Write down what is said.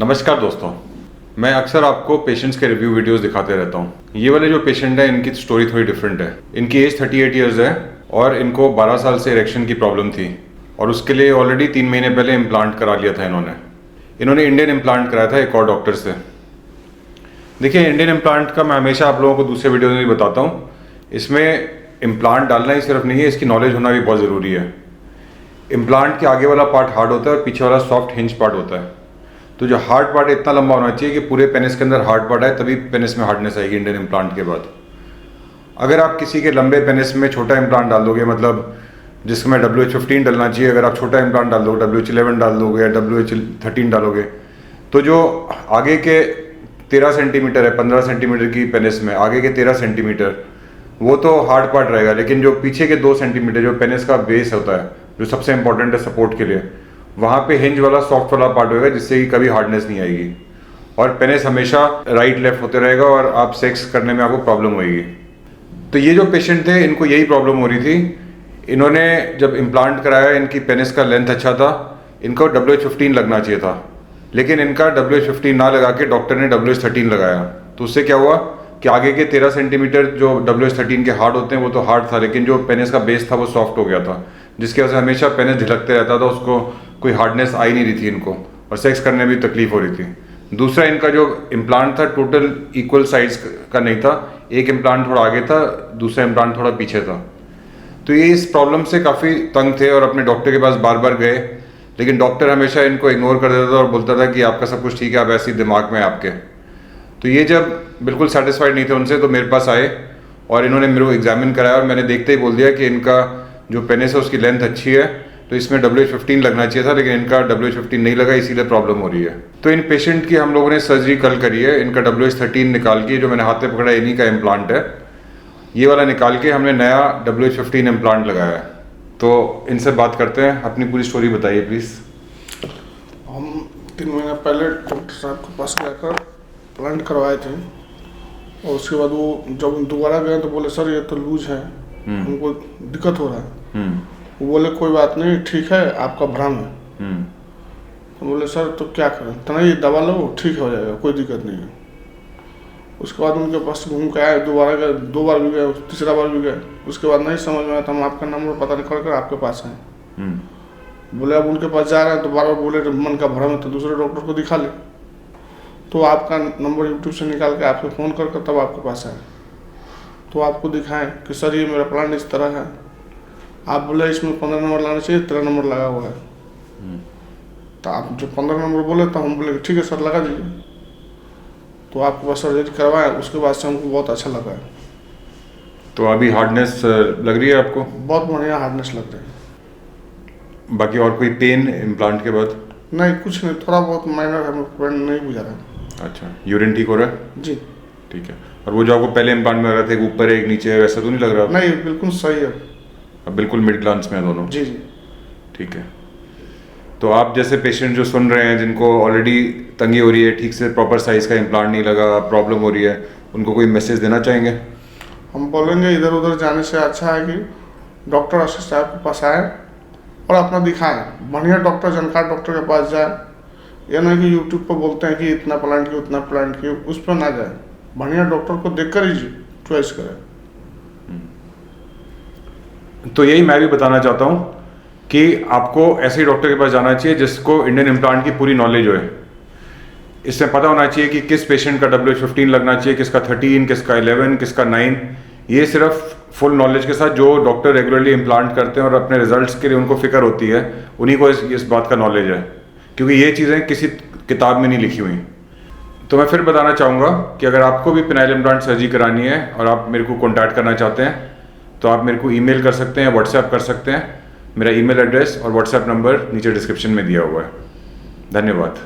नमस्कार दोस्तों, मैं अक्सर आपको पेशेंट्स के रिव्यू वीडियोस दिखाते रहता हूँ। ये वाले जो पेशेंट है इनकी स्टोरी थोड़ी डिफरेंट है। इनकी एज 38 इयर्स है और इनको 12 साल से इरेक्शन की प्रॉब्लम थी और उसके लिए ऑलरेडी 3 महीने पहले इम्प्लांट करा लिया था इन्होंने इंडियन इम्प्लांट कराया था एक और डॉक्टर से। देखिए, इंडियन इम्प्लांट का मैं हमेशा आप लोगों को दूसरे वीडियो में भी बताता हूँ, इसमें इम्प्लांट डालना ही सिर्फ नहीं है, इसकी नॉलेज होना भी बहुत ज़रूरी है। इम्प्लांट के आगे वाला पार्ट हार्ड होता है और पीछे वाला सॉफ्ट हिंज पार्ट होता है। तो जो हार्ड पार्ट इतना लंबा होना चाहिए कि पूरे पेनिस के अंदर हार्ड पार्ट आए, तभी पेनिस में हार्डनेस आएगी इंडियन इम्प्लांट के बाद। अगर आप किसी के लंबे पेनिस में छोटा इम्प्लांट डाल दोगे, मतलब जिसमें WH15 डलना चाहिए, अगर आप छोटा इम्प्लांट डाल दोगे, WH11 डाल दोगे या WH13 डालोगे, तो जो आगे के 13 सेंटीमीटर है, 15 सेंटीमीटर की पेनिस में आगे के 13 सेंटीमीटर वो तो हार्ड पार्ट रहेगा, लेकिन जो पीछे के 2 सेंटीमीटर जो पेनिस का बेस होता है, जो सबसे इंपॉर्टेंट है सपोर्ट के लिए, वहाँ पे हिंज वाला सॉफ्ट वाला पार्ट होगा, जिससे कि कभी हार्डनेस नहीं आएगी और पेनिस हमेशा राइट लेफ्ट होते रहेगा और आप सेक्स करने में आपको प्रॉब्लम होगी। तो ये जो पेशेंट थे इनको यही प्रॉब्लम हो रही थी। इन्होंने जब इम्प्लांट कराया, इनकी पेनिस का लेंथ अच्छा था, इनको WH15 लगना चाहिए था, लेकिन इनका WH15 ना लगा के डॉक्टर ने WH13 लगाया। तो उससे क्या हुआ कि आगे के 13 सेंटीमीटर जो WH13 के हार्ड होते हैं वो तो हार्ड था, लेकिन जो पेनिस का बेस था वो सॉफ्ट हो गया था, जिसकी वजह से हमेशा पेनिस झिलकते रहता था, उसको कोई हार्डनेस आ ही नहीं रही थी इनको, और सेक्स करने में भी तकलीफ हो रही थी। दूसरा, इनका जो इम्प्लांट था टोटल इक्वल साइज का नहीं था, एक इम्प्लांट थोड़ा आगे था, दूसरा इम्प्लांट थोड़ा पीछे था। तो ये इस प्रॉब्लम से काफ़ी तंग थे और अपने डॉक्टर के पास बार बार गए, लेकिन डॉक्टर हमेशा इनको इग्नोर कर देता था और बोलता था कि आपका सब कुछ ठीक है, आप ऐसे ही दिमाग में आपके। तो ये जब बिल्कुल सेटिस्फाइड नहीं थे उनसे, तो मेरे पास आए और इन्होंने मेरे को एग्जामिन कराया और मैंने देखते ही बोल दिया कि इनका जो पेनिस है उसकी लेंथ अच्छी है, तो इसमें WH15 लगना चाहिए था, लेकिन इनका WH15 नहीं लगा, इसीलिए प्रॉब्लम हो रही है। तो इन पेशेंट की हम लोगों ने सर्जरी कल करी है। इनका WH13 निकाल के, जो मैंने हाथ में पकड़ा इन्हीं का इम्प्लांट है, ये वाला निकाल के हमने नया WH15 इम्प्लांट लगाया है। तो इनसे बात करते हैं, अपनी पूरी स्टोरी बताइए प्लीज़। हम 3 महीने पहले डॉक्टर साहब के पास जाकर प्लांट करवाए थे और उसके बाद वो जब दोबारा गए तो बोले सर ये तो लूज है, हमको दिक्कत हो रहा है। वो बोले कोई बात नहीं, ठीक है, आपका भ्रम है। तो बोले सर तो क्या करें, तो नहीं दवा लो ठीक हो जाएगा, कोई दिक्कत नहीं है। उसके बाद उनके पास घूम के आए, दोबारा गए, 2 बार भी गए, तीसरा बार भी गए। उसके बाद नहीं समझ में आया तो हम आपका नंबर पता निकाल कर आपके पास आए। बोले अब उनके पास जा रहे हैं तो बार बार बोले मन का भ्रम है तो दूसरे डॉक्टर को दिखा ले। तो आपका नंबर यूट्यूब से निकाल के आपको फ़ोन कर तब आपके पास आए, तो आपको दिखाएं कि सर ये मेरा प्लान इस तरह है। आप बोले इसमें 15 नंबर लाना चाहिए, 13 नंबर लगा हुआ है। तो आप जो 15 नंबर बोले तो हम बोले ठीक है सर लगा दीजिए। तो आपके पास सर्जरी करवाएं, उसके बाद से हमको बहुत अच्छा लगा है। तो अभी हार्डनेस लग रही है आपको? बहुत बढ़िया हार्डनेस लग रही है। बाकी और कोई पेन इम्प्लांट के बाद? नहीं, कुछ नहीं, थोड़ा बहुत माइनर है, पेन नहीं बुझा रहा है। अच्छा, यूरिन ठीक हो रहा है? जी ठीक है। और वो जो आपको पहले इम्प्लांट में लग रहा था, एक ऊपर है एक नीचे है, वैसा तो नहीं लग रहा? नहीं, बिल्कुल सही है। अब बिल्कुल मिड ग्लांस में है दोनों? जी जी ठीक है। तो आप जैसे पेशेंट जो सुन रहे हैं, जिनको ऑलरेडी तंगी हो रही है, ठीक से प्रॉपर साइज का इम्प्लांट नहीं लगा, प्रॉब्लम हो रही है, उनको कोई मैसेज देना चाहेंगे? हम बोलेंगे इधर उधर जाने से अच्छा है कि डॉक्टर आशीष साहब के पास आए और अपना दिखाएं। बढ़िया डॉक्टर, जानकार डॉक्टर के पास जाए। यह नहीं कि यूट्यूब पर बोलते हैं कि इतना प्लांट किए उतना प्लांट किए, उस पर ना जाए। बढ़िया डॉक्टर को देखकर ही चॉइस करें। तो यही मैं भी बताना चाहता हूँ कि आपको ऐसे डॉक्टर के पास जाना चाहिए जिसको इंडियन इम्प्लांट की पूरी नॉलेज हो। इसमें पता होना चाहिए कि किस पेशेंट का WH15 लगना चाहिए, किसका 13, किसका 11, किसका 9। ये सिर्फ फुल नॉलेज के साथ जो डॉक्टर रेगुलरली इम्प्लांट करते हैं और अपने रिजल्ट्स के लिए उनको फिक्र होती है, उन्हीं को इस बात का नॉलेज है, क्योंकि ये चीज़ें किसी किताब में नहीं लिखी हुई। तो मैं फिर बताना चाहूँगा कि अगर आपको भी पेनाइल इम्प्लांट सर्जरी करानी है और आप मेरे को कॉन्टैक्ट करना चाहते हैं, तो आप मेरे को ईमेल कर सकते हैं, व्हाट्सएप कर सकते हैं। मेरा ईमेल एड्रेस और व्हाट्सएप नंबर नीचे डिस्क्रिप्शन में दिया हुआ है। धन्यवाद।